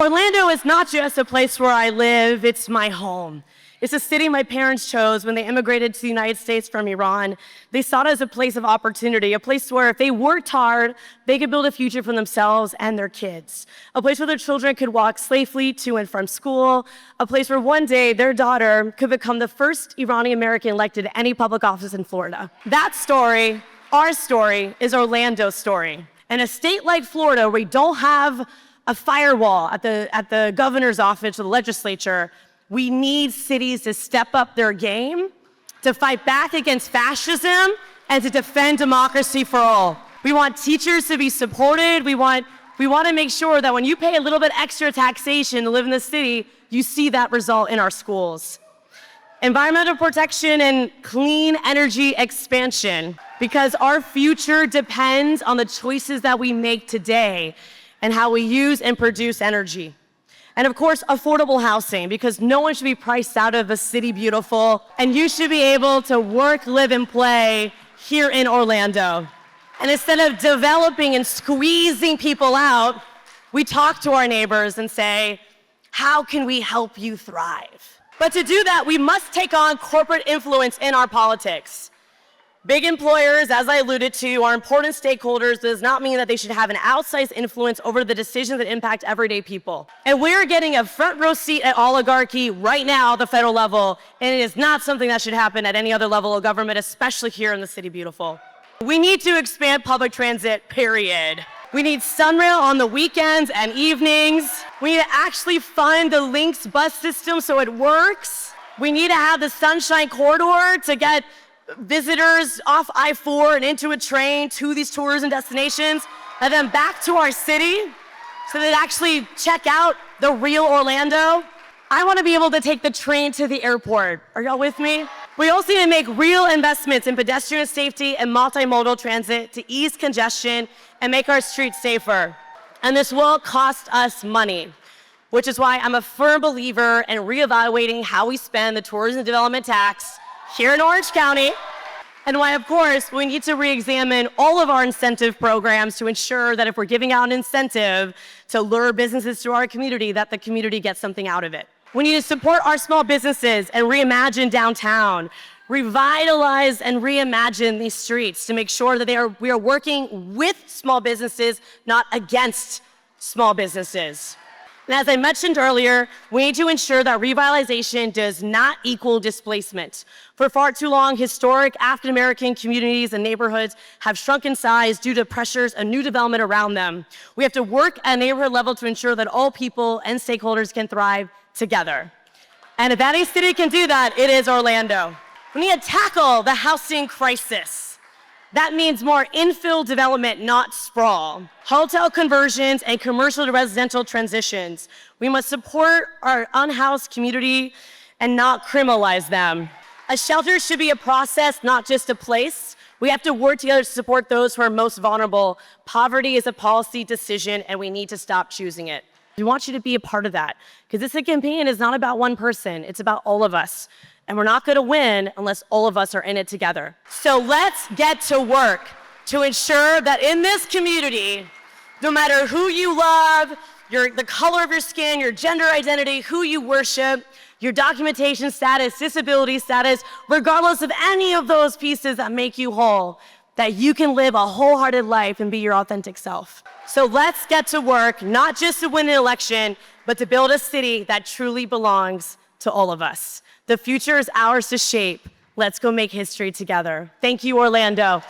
Orlando is not just a place where I live, it's my home. It's a city my parents chose when they immigrated to the United States from Iran. They saw it as a place of opportunity, a place where if they worked hard, they could build a future for themselves and their kids. A place where their children could walk safely to and from school. A place where one day their daughter could become the first Iranian American elected to any public office in Florida. That story, our story, is Orlando's story. In a state like Florida, where we don't have a firewall at the governor's office or the legislature, we need cities to step up their game, to fight back against fascism, and to defend democracy for all. We want teachers to be supported. We want to make sure that when you pay a little bit extra taxation to live in the city, you see that result in our schools. Environmental protection and clean energy expansion, because our future depends on the choices that we make today and how we use and produce energy. And of course, affordable housing, because no one should be priced out of a city beautiful, and you should be able to work, live, and play here in Orlando. And instead of developing and squeezing people out, we talk to our neighbors and say, how can we help you thrive? But to do that, we must take on corporate influence in our politics. Big employers, as I alluded to, are important stakeholders. Does not mean that they should have an outsized influence over the decisions that impact everyday people. And we're getting a front row seat at oligarchy right now at the federal level, and it is not something that should happen at any other level of government, especially here in the City Beautiful. We need to expand public transit, period. We need Sunrail on the weekends and evenings. We need to actually fund the Lynx bus system so it works. We need to have the Sunshine Corridor to get visitors off I-4 and into a train to these tourism destinations, and then back to our city so they actually check out the real Orlando. I want to be able to take the train to the airport. Are y'all with me? We also need to make real investments in pedestrian safety and multimodal transit to ease congestion and make our streets safer. And this will cost us money, which is why I'm a firm believer in reevaluating how we spend the tourism development tax here in Orange County, and why, of course, we need to re-examine all of our incentive programs to ensure that if we're giving out an incentive to lure businesses to our community, that the community gets something out of it. We need to support our small businesses and reimagine downtown, revitalize and reimagine these streets to make sure that we are working with small businesses, not against small businesses. And as I mentioned earlier, we need to ensure that revitalization does not equal displacement. For far too long, historic African-American communities and neighborhoods have shrunk in size due to pressures and new development around them. We have to work at a neighborhood level to ensure that all people and stakeholders can thrive together. And if any city can do that, it is Orlando. We need to tackle the housing crisis. That means more infill development, not sprawl. Hotel conversions and commercial to residential transitions. We must support our unhoused community and not criminalize them. A shelter should be a process, not just a place. We have to work together to support those who are most vulnerable. Poverty is a policy decision, and we need to stop choosing it. We want you to be a part of that, because this campaign is not about one person, it's about all of us. And we're not going to win unless all of us are in it together. So let's get to work to ensure that in this community, no matter who you love, the color of your skin, your gender identity, who you worship, your documentation status, disability status, regardless of any of those pieces that make you whole, that you can live a wholehearted life and be your authentic self. So let's get to work, not just to win an election, but to build a city that truly belongs to all of us. The future is ours to shape. Let's go make history together. Thank you, Orlando.